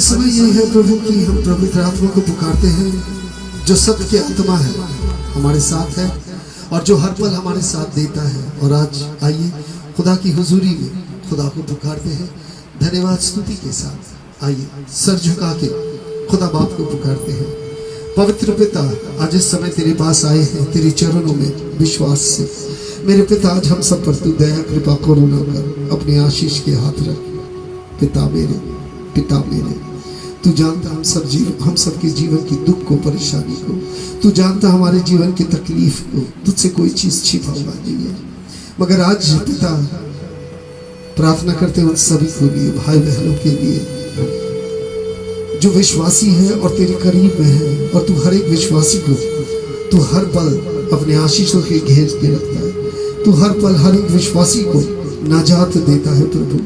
इस समय यही है प्रभु कि हम पवित्र आत्मा को पुकारते हैं, जो सत्य के आत्मा है, हमारे साथ है और जो हर पल हमारे साथ देता है। और आज आइए खुदा की हुजूरी में खुदा को पुकारते हैं धन्यवाद स्तुति के साथ। आइए सर झुका के खुदा बाप को पुकारते हैं। पवित्र पिता, आज इस समय तेरे पास आए हैं तेरे चरणों में विश्वास से। मेरे पिता, आज हम सब पर तू दया कृपा करुणा कर अपने आशीष के हाथ रख। पिता मेरे, तू जानता हम सबके जीवन की दुख को, परेशानी को, तू जानता हमारे जीवन की तकलीफ को। तुझसे कोई चीज छिपा हुआ नहीं है। मगर आज पिता प्रार्थना करते उन सभी को लिए, भाई बहनों के लिए जो विश्वासी है और तेरे करीब में है, और तू हर एक विश्वासी को तू हर पल अपने आशीषों के घेर के रखता है। तू हर पल हर एक विश्वासी को नाजात देता है प्रभु,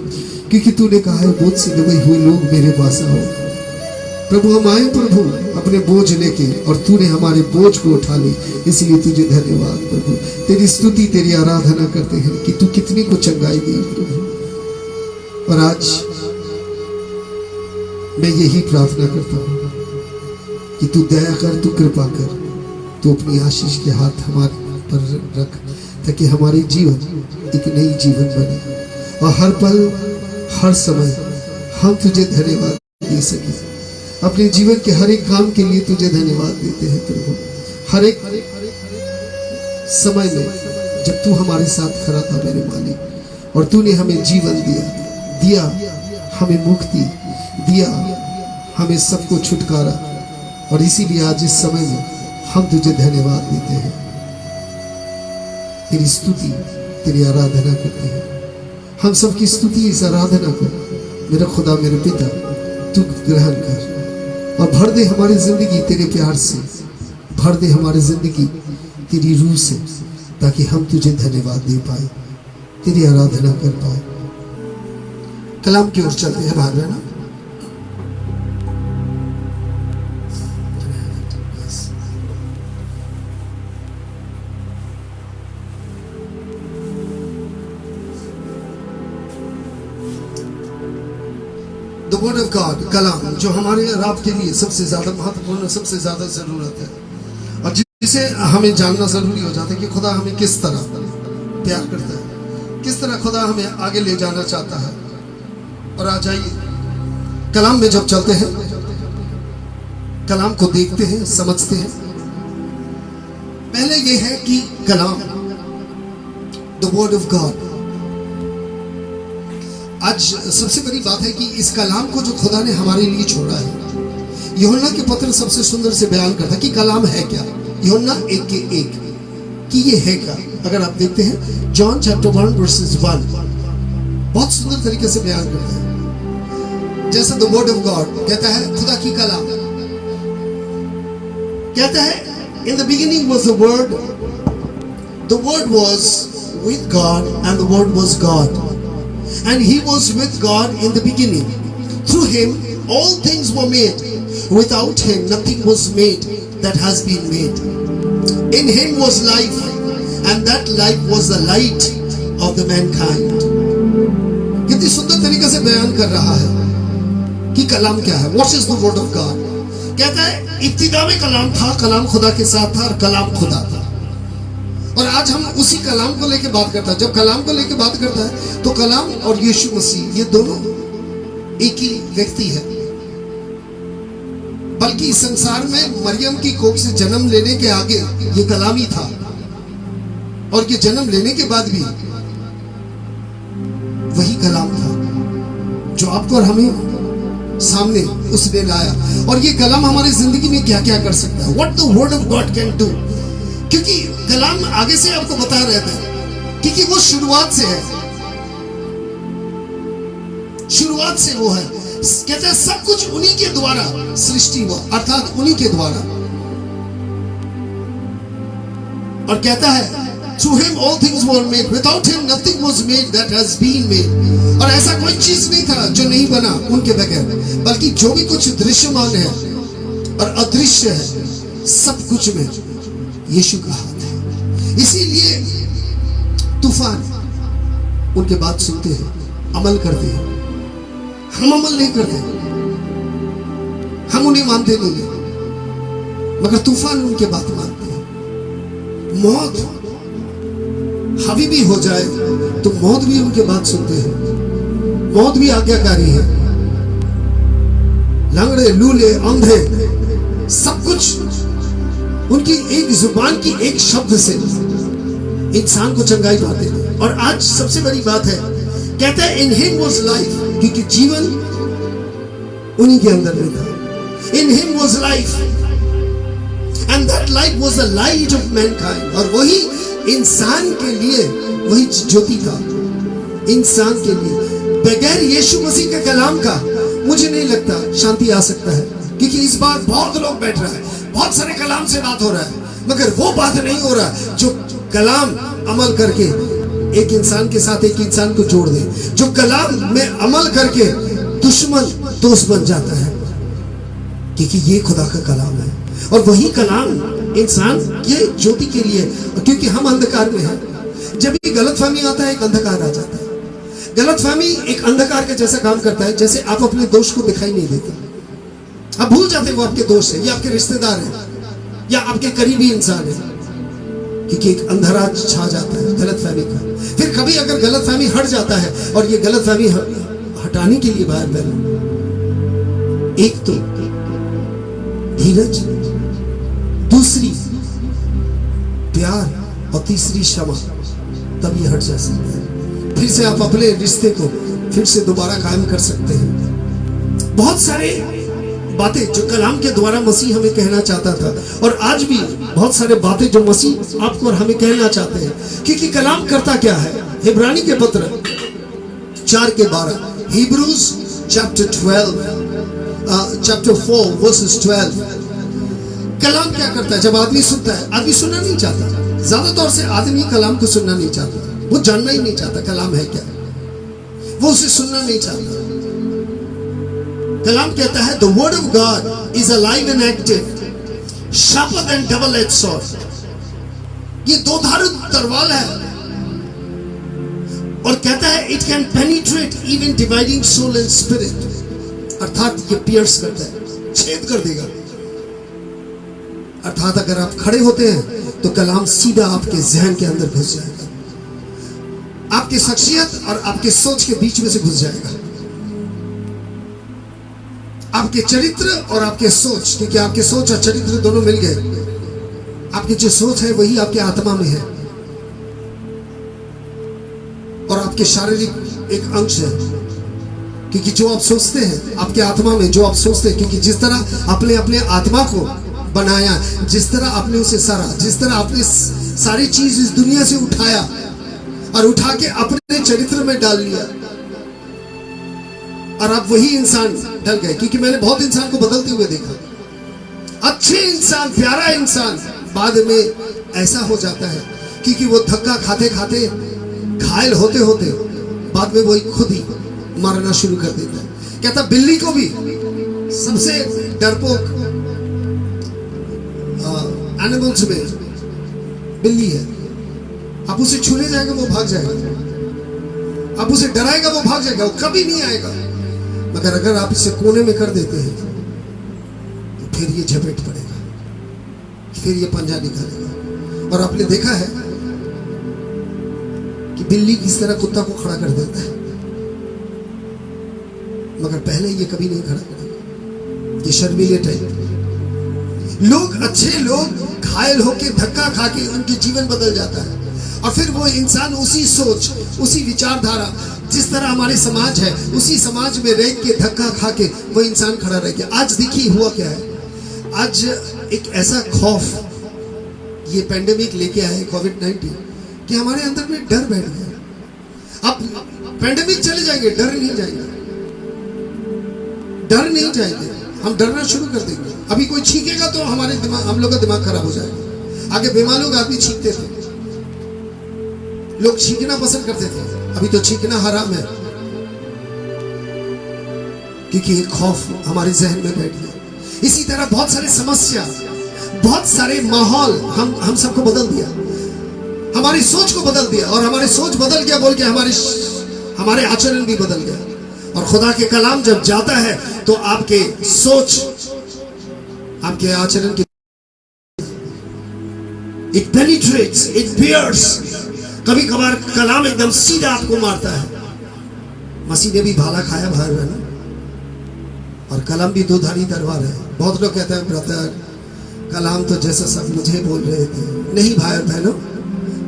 क्योंकि तूने कहा है बोझ से दबाए हुए लोग मेरे पास आओ। प्रभु हम आए प्रभु अपने बोझ लेके, और तूने हमारे बोझ को उठा ली, इसलिए तुझे धन्यवाद प्रभु। तेरी स्तुति तेरी आराधना करते हैं कि तू कितनी को चंगाई दी प्रभु। और आज मैं यही प्रार्थना करता हूँ कि तू दया कर, तू कृपा कर, तू अपनी आशीष के हाथ हमारे पर रख, ताकि हमारे जीवन एक नई जीवन बने और हर पल हर समय हम तुझे धन्यवाद दे सके। अपने जीवन के हर एक काम के लिए तुझे धन्यवाद देते हैं प्रभु। हर एक समय में जब तू हमारे साथ खड़ा था मेरे मालिक, और तूने हमें जीवन दिया हमें मुक्ति दिया, हमें सबको छुटकारा। और इसीलिए आज इस समय में हम तुझे धन्यवाद देते हैं, तेरी स्तुति तेरी आराधना करते हैं। हम सबकी स्तुति इस आराधना को मेरा खुदा मेरे पिता तू ग्रहण कर और भर दे हमारी जिंदगी तेरे प्यार से, भर दे हमारी जिंदगी तेरी रूह से, ताकि हम तुझे धन्यवाद दे पाए, तेरी आराधना कर पाए। कलाम की ओर चलते हैं भाग लेना। The word of God, कलाम, जो हमारे रब के लिए सबसे ज्यादा महत्वपूर्ण, सबसे ज्यादा जरूरत है, और जिसे हमें जानना जरूरी हो जाता है कि खुदा हमें किस तरह प्यार करता है, किस तरह खुदा हमें आगे ले जाना चाहता है। और आ जाइए कलाम में जब चलते हैं, कलाम को देखते हैं, समझते हैं। पहले यह है कि कलाम, द वर्ड ऑफ गॉड। आज सबसे बड़ी बात है कि इस कलाम को जो खुदा ने हमारे लिए छोड़ा है, यूहन्ना के पत्र सबसे सुंदर से बयान करता है कि कलाम है क्या। यूहन्ना 1:1 कि ये है क्या। अगर आप देखते हैं जॉन चैप्टर 1 वर्सेस 1 बहुत सुंदर तरीके से बयान करता है। जैसे द वर्ड ऑफ गॉड कहता है, खुदा की कलाम कहता है, in the beginning was the word was with God and the word was God and he was with God in the beginning. Through him all things were made. Without him nothing was made that has been made. In him was life, and that life was the light of the mankind. कितनी सुंदर तरीके से बयान कर रहा है कि कलाम क्या है। What is the word of God? कहता है इब्तिदा में कलाम था, कलाम खुदा के साथ था और कलाम खुदा था। और आज हम उसी कलाम को लेके बात करता है। जब कलाम को लेके बात करता है तो कलाम और यीशु मसीह ये दोनों एक ही व्यक्ति है। बल्कि इस संसार में मरियम की कोख से जन्म लेने के आगे ये कलाम ही था, और ये जन्म लेने के बाद भी वही कलाम था जो आपको और हमें सामने उसने लाया। और ये कलाम हमारी जिंदगी में क्या क्या कर सकता है। What the word of God can do। क्योंकि कलाम आगे से आपको बता रहे थे, क्योंकि वो शुरुआत से है, शुरुआत से वो है। कहता है सब कुछ उन्हीं के द्वारा सृष्टि हुआ, अर्थात उन्हीं के द्वारा। और कहता है through him all things were made, without him nothing was made that has been made। और ऐसा कोई चीज नहीं था जो नहीं बना उनके बगैर, बल्कि जो भी कुछ दृश्यमान है और अदृश्य है, सब कुछ में यीशु का हाथ है। इसीलिए तूफान उनके बात सुनते हैं, अमल करते हैं। हम अमल नहीं करते, हम उन्हें मानते नहीं हैं, मगर तूफान उनके बात मानते हैं। मौत हावी भी हो जाए तो मौत भी उनके बात सुनते हैं। मौत भी आज्ञाकारी है। लंगड़े, लूले, अंधे, सब कुछ उनकी एक जुबान की एक शब्द से इंसान को चंगाई पाते हैं। और आज सबसे बड़ी बात है, कहता है इन हिम वाज लाइफ, क्योंकि जीवन उन्हीं के अंदर में था। In him was life and that life was the light of Mankind. और वही इंसान के लिए वही ज्योति था, इंसान के लिए। बगैर यीशु मसीह के कलाम का मुझे नहीं लगता शांति आ सकता है, क्योंकि इस बार बहुत लोग बैठ रहा है, बहुत सारे कलाम से बात हो रहा है, मगर वो बात नहीं हो रहा जो कलाम अमल करके एक इंसान के साथ एक इंसान को जोड़ दे, जो कलाम में अमल करके दुश्मन दोस्त बन जाता है, क्योंकि ये खुदा का कलाम है। और वही कलाम इंसान ये ज्योति के लिए, क्योंकि हम अंधकार में हैं। जब भी गलतफहमी आता है, एक अंधकार आ जाता है। गलतफहमी एक अंधकार के जैसा काम करता है, जैसे आप अपने दोस्त को दिखाई नहीं देते, आप भूल जाते हैं वो आपके दोस्त है या आपके रिश्तेदार है या आपके करीबी इंसान है, क्योंकि एक अंधेरा छा जाता है गलतफहमी का। फिर कभी अगर गलतफहमी हट जाता है, और ये गलतफहमी हटाने के लिए बाहर पहले एक तो धीरज, दूसरी प्यार और तीसरी क्षमा, तब ये हट जा सकता है। फिर से आप अपने रिश्ते को फिर से दोबारा कायम कर सकते हैं। बहुत सारे बातें जो कलाम के द्वारा मसीह हमें कहना चाहता था, और आज भी बहुत सारे बातें जो मसीह आपको और हमें कहना चाहते हैं, क्योंकि कलाम करता क्या है। इब्रानी के पत्र 4:12, Hebrews chapter 12, chapter 4 verses 12। कलाम क्या करता है? जब आदमी सुनता है, आदमी सुनना नहीं चाहता, ज्यादातर से आदमी कलाम को सुनना नहीं चाहता, वो जानना ही नहीं चाहता कलाम है क्या, वो उसे सुनना नहीं चाहता। कलाम कहता है the word of God is alive and active, sharper than double-edged sword। ये दो धारू तलवार है, और कहता है it can penetrate even dividing soul and spirit, अर्थात ये पियर्स करता है, छेद कर देगा। अर्थात अगर आप खड़े होते हैं तो कलाम सीधा आपके जहन के अंदर घुस जाएगा, आपकी शख्सियत और आपके सोच के बीच में से घुस जाएगा, आपके चरित्र और आपके सोच, क्योंकि आपके सोच और चरित्र दोनों मिल गए। आपकी जो सोच है वही आपके आत्मा में है, और आपके शारीरिक एक अंश है, क्योंकि जो आप सोचते हैं आपके आत्मा में, जो आप सोचते हैं, क्योंकि जिस तरह आपने अपने आत्मा को बनाया, जिस तरह आपने उसे सारा, जिस तरह आपने सारी चीज इस दुनिया से उठाया और उठा के अपने चरित्र में डाल लिया, और आप वही इंसान ढल गए। क्योंकि मैंने बहुत इंसान को बदलते हुए देखा, अच्छे इंसान, प्यारा इंसान बाद में ऐसा हो जाता है, क्योंकि वो धक्का खाते खाते, घायल होते होते बाद में वही खुद ही मारना शुरू कर देता है। कहता बिल्ली को भी सबसे डरपोक एनिमल्स में बिल्ली है, आप उसे छूने जाएगा वो भाग जाएगा, आप उसे डराएगा वो भाग जाएगा, वो कभी नहीं आएगा। मगर अगर आप इसे कोने में कर देते हैं तो फिर ये झपेट पड़ेगा, फिर ये पंजा निकालेगा। और आपने देखा है कि बिल्ली किस तरह कुत्ता को खड़ा कर देता है, मगर पहले ये कभी नहीं खड़ा करेगा, ये शर्मीले टाइप। लोग, अच्छे लोग घायल होके धक्का खा के उनके जीवन बदल जाता है, और फिर वो इंसान उसी सोच, उसी विचारधारा, जिस तरह हमारे समाज है, उसी समाज में रह के धक्का खा के वो इंसान खड़ा रह गया। आज देखिए हुआ क्या है, आज एक ऐसा खौफ ये पेंडेमिक लेके आए कोविड-19 कि हमारे अंदर में डर बैठ गया। अब पेंडेमिक चले जाएंगे, डर नहीं जाएंगे, डर नहीं जाएंगे, हम डरना शुरू कर देंगे। अभी कोई छींकेगा तो हमारे दिमाग, हम लोग का दिमाग खराब हो जाएगा। आगे बीमार लोग आदमी छींकते थे, लोग छींकना पसंद करते थे, अभी तो छींकना हराम है, क्योंकि एक खौफ हमारे जहन में बैठ गया। इसी तरह बहुत सारे समस्या, बहुत सारे माहौल हम सबको बदल दिया, हमारी सोच को बदल दिया, और हमारी सोच बदल गया बोल के हमारे आचरण भी बदल गया। और खुदा के कलाम जब जाता है तो आपके सोच आपके आचरण के इट पेनिट्रेट्स, इट पियर्स। कभी कभार कलाम एकदम सीधा आपको मारता है। मसीह ने भी भाला खाया बाहर है ना, और कलम भी दो धारी तलवार है। बहुत लोग कहते हैं ब्रदर कलाम तो जैसा सब मुझे बोल रहे थे। नहीं भाई बहनों,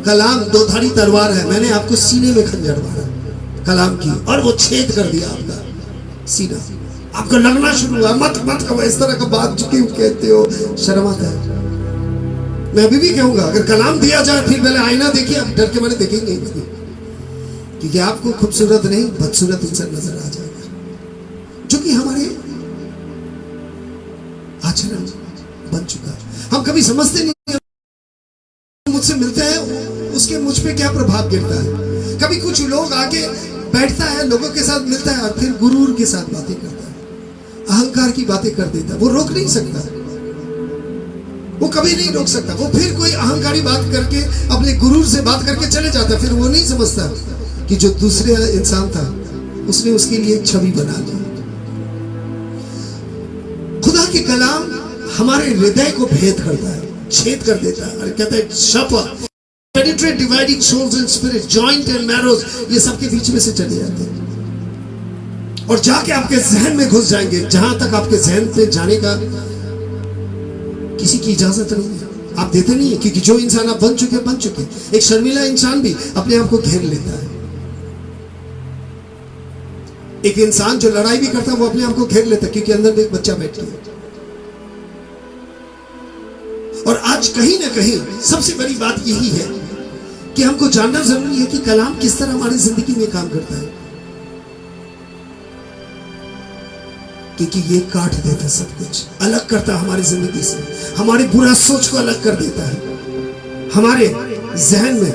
कलाम दो धारी तलवार है। मैंने आपको सीने में खंजर मारा कलाम की, और वो छेद कर दिया आपका सीना। आपको लगना शुरू हुआ मत मत कहो इस तरह का बात जो क्यों कहते हो, शर्म आता है। मैं अभी भी कहूंगा अगर कलाम दिया जाए फिर पहले आईना देखिए, आप डर के मारे देखेंगे नहीं, क्योंकि आपको खूबसूरत नहीं बदसूरत इंसान नजर आ जाएगा, जो कि हमारे आचरण बन चुका है। हम कभी समझते नहीं मुझसे मिलते हैं उसके मुझ पे क्या प्रभाव गिरता है। कभी कुछ लोग आके बैठता है, लोगों के साथ मिलता है और फिर गुरूर के साथ बातें करता है, अहंकार की बातें कर देता है। वो रोक नहीं सकता, वो कभी नहीं रोक सकता। वो फिर कोई अहंकारी बात करके अपने गुरूर से बात करके चले जाता। फिर वो नहीं समझता कि जो दूसरे इंसान था उसने उसके लिए एक छवि बना ली। खुदा की कलाम हमारे हृदय को भेद करता है, छेद कर देता है, और कहता है sharper penetrate dividing souls and spirit, joint and marrows, ये सबके बीच में से चले जाते हैं और जाके आपके जहन में घुस जाएंगे, जहां तक आपके जहन पे जाने का किसी की इजाजत नहीं है। आप देते नहीं है, क्योंकि जो इंसान आप बन चुके। एक शर्मिला इंसान भी अपने आप को घेर लेता है। एक इंसान जो लड़ाई भी करता है वो अपने आप को घेर लेता है, क्योंकि अंदर में एक बच्चा बैठ गया। और आज कहीं ना कहीं सबसे बड़ी बात यही है कि हमको जानना जरूरी है कि कलाम किस तरह हमारी जिंदगी में काम करता है, क्योंकि ये काट देता है, सब कुछ अलग करता है हमारी जिंदगी से, हमारी बुरा सोच को अलग कर देता है। हमारे जहन में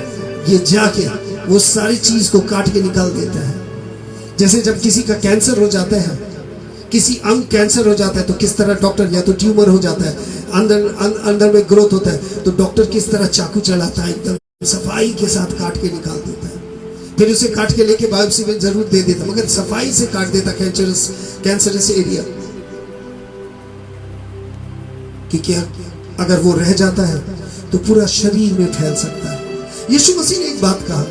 ये जाके वो सारी चीज को काट के निकाल देता है। जैसे जब किसी का कैंसर हो जाता है, किसी अंग कैंसर हो जाता है, तो किस तरह डॉक्टर, या तो ट्यूमर हो जाता है, अंदर में ग्रोथ होता है, तो डॉक्टर किस तरह चाकू चलाता है, एकदम सफाई के साथ काट के निकाल देता है। फिर उसे काट के लेके बायोप्सी में जरूर दे देता, मगर सफाई से काट देता कैंसरस एरिया, क्योंकि अगर वो रह जाता है तो पूरा शरीर में फैल सकता है। यीशु मसीह ने एक बात कहा,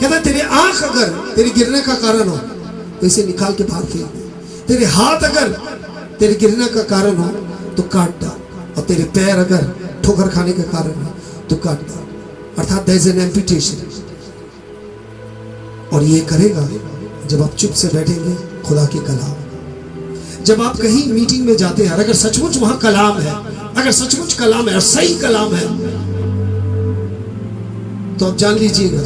कहता तेरे आंख अगर तेरे गिरने का कारण हो तो इसे निकाल के बाहर फेंक दे, तेरे हाथ अगर तेरे गिरने का कारण हो तो काट डाल, और तेरे पैर अगर ठोकर खाने का कारण हो तो काट डाल। अर्थात देयर इज एन एम्पुटेशन। और ये करेगा जब आप चुप से बैठेंगे खुदा की कलाम। जब आप कहीं मीटिंग में जाते हैं, अगर सचमुच वहां कलाम है, अगर सचमुच कलाम है और सही कलाम है, तो आप जान लीजिएगा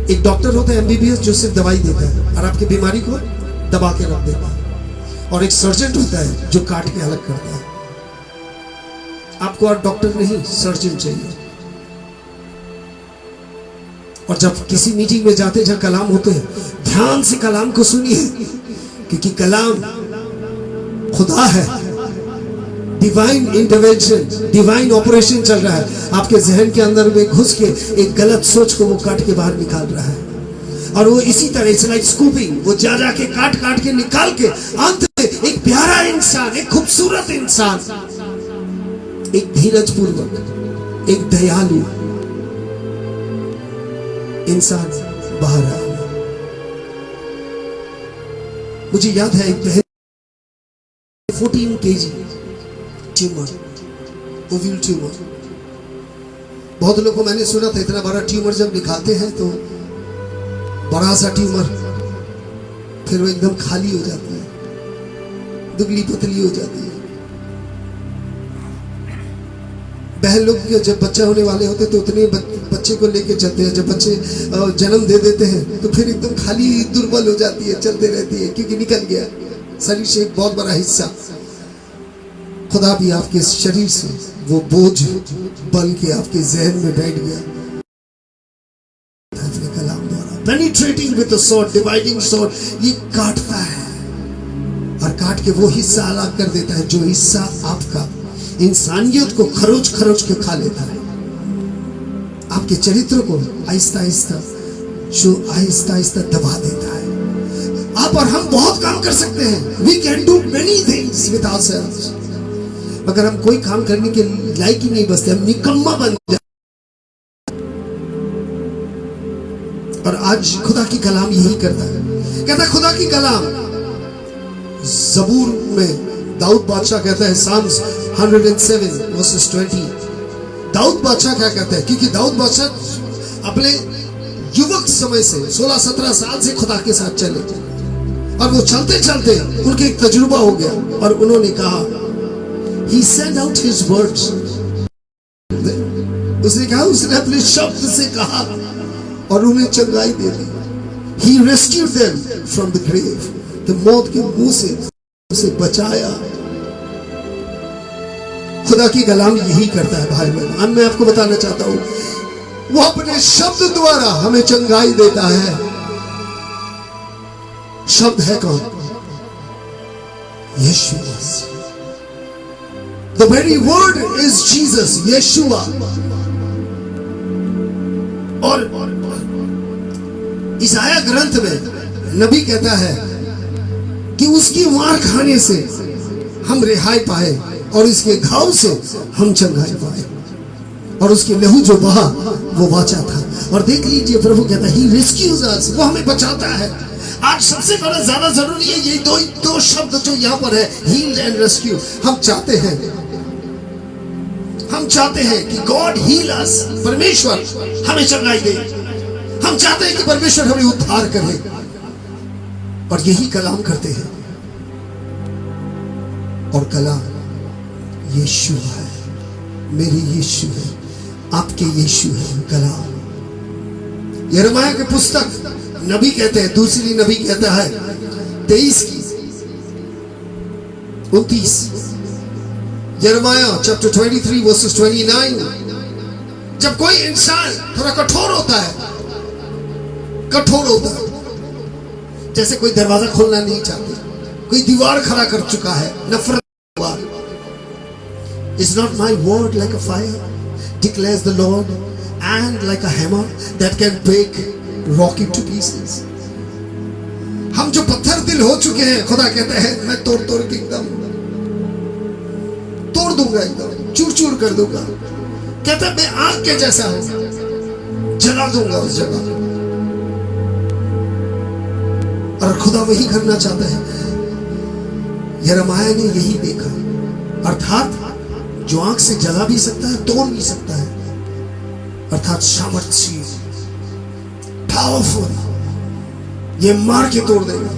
एक डॉक्टर होता है एमबीबीएस जो सिर्फ दवाई देता है और आपकी बीमारी को दबा के रख देता है, और एक सर्जन होता है जो काट के अलग करता है। आपको और डॉक्टर नहीं सर्जन चाहिए। और जब किसी मीटिंग में जाते जहां कलाम होते हैं, ध्यान से कलाम को सुनिए, क्योंकि कलाम खुदा है। डिवाइन इंटरवेंशन, डिवाइन ऑपरेशन चल रहा है। आपके जहन के अंदर में घुस के एक गलत सोच को वो काट के बाहर निकाल रहा है, और वो इसी तरह इट्स लाइक स्कूपिंग, वो जा के काट के निकाल के अंत में एक प्यारा इंसान, एक खूबसूरत इंसान, एक धीरज पूर्वक, एक दयालु इंसान बाहर आया। मुझे याद है एक बहन 14 kg ट्यूमर, ओवल ट्यूमर। बहुत लोगों को मैंने सुना था इतना बड़ा ट्यूमर जब निकालते हैं तो बड़ा सा ट्यूमर फिर वो एकदम खाली हो जाती है, दुबली पतली हो जाती है। बहन लोग जब बच्चा होने वाले होते तो उतने बच्चे को लेके चलते हैं, जब बच्चे जन्म दे देते हैं तो फिर एकदम खाली दुर्बल हो जाती है, चलते रहती है, क्योंकि निकल गया शरीर से एक बहुत बड़ा हिस्सा। खुदा भी आपके शरीर से वो बोझ बन के आपके जहन में बैठ गया अपने कलाम द्वारा। Penetrating with the sword, dividing sword, ये काटता है और काट के वो हिस्सा अलग कर देता है जो हिस्सा आपका इंसानियत को खरोच के खा लेता है, आपके चरित्र को आहिस्ता आहिस्ता दबा देता है। आप और हम बहुत काम कर सकते हैं, we can do many things with ourselves, मगर हम कोई काम करने के लायक ही नहीं बचते, हम निकम्मा बन जाते। और आज खुदा की कलाम यही करता है, कहता है खुदा की कलाम। जबूर में दाऊद बादशाह कहता है, साम्स 107 वर्सेस 20, दाऊद बादशाह क्या कहता है, क्योंकि दाऊद बादशाह अपने युवक समय से 16-17 साल से खुदा के साथ चले, और वो चलते चलते उनके एक तजुर्बा हो गया, और उन्होंने कहा, he sent out his words, उसने कहा, उसने अपने शब्द से कहा और उन्हें चंगाई दे दी। He rescued them from the grave, तो मौत के मुंह से उसे बचाया। खुदा की कलाम यही करता है भाई बहन। अब मैं आपको बताना चाहता हूं, वो अपने शब्द द्वारा हमें चंगाई देता है। शब्द है कौन? यीशु मसीह। The very word is Jesus, यीशुआ। और इसाया ग्रंथ में नबी कहता है कि उसकी मार खाने से हम रिहाई पाए और इसके घाव से हम चंगाई पाए, और उसके लहू जो बहा वो वाचा था। और देख लीजिए, प्रभु कहता है, He rescues us, वो हमें बचाता है। आज सबसे बड़ा ज्यादा जरूरी है ये दो शब्द जो यहाँ पर है, heal and rescue। हम चाहते हैं कि गॉड हील अस, परमेश्वर हमें चंगाई दे। हम चाहते हैं कि परमेश्वर हमें उद्धार करे, और यही कलाम करते हैं। और कलाम यीशु है, मेरी यीशु है, आपके यीशु है कलाम। यिर्मयाह के पुस्तक नबी कहते हैं, दूसरी नबी कहता है 23 की 29, यिर्मयाह चैप्टर 23 वर्सेस 29। जब कोई इंसान थोड़ा कठोर होता है, जैसे कोई दरवाजा खोलना नहीं चाहते, कोई दीवार खड़ा कर चुका है, नफरत दीवार। Is not my word like a fire, declares the Lord, and like a hammer that can break rock into pieces। हम जो पत्थर दिल हो चुके हैं, खुदा कहता है मैं तोड़ के एकदम तोड़ दूंगा, एकदम चूर चूर कर दूंगा। कहता है मैं आग के जैसा हूं, जला दूंगा उस जगह। और खुदा वही करना चाहता है। यिर्मयाह ने यही देखा, अर्थात जो आंख से जला भी सकता है, तोड़ भी सकता है, अर्थात सामर्थ्य, पावरफुल, ये मार के तोड़ देगा।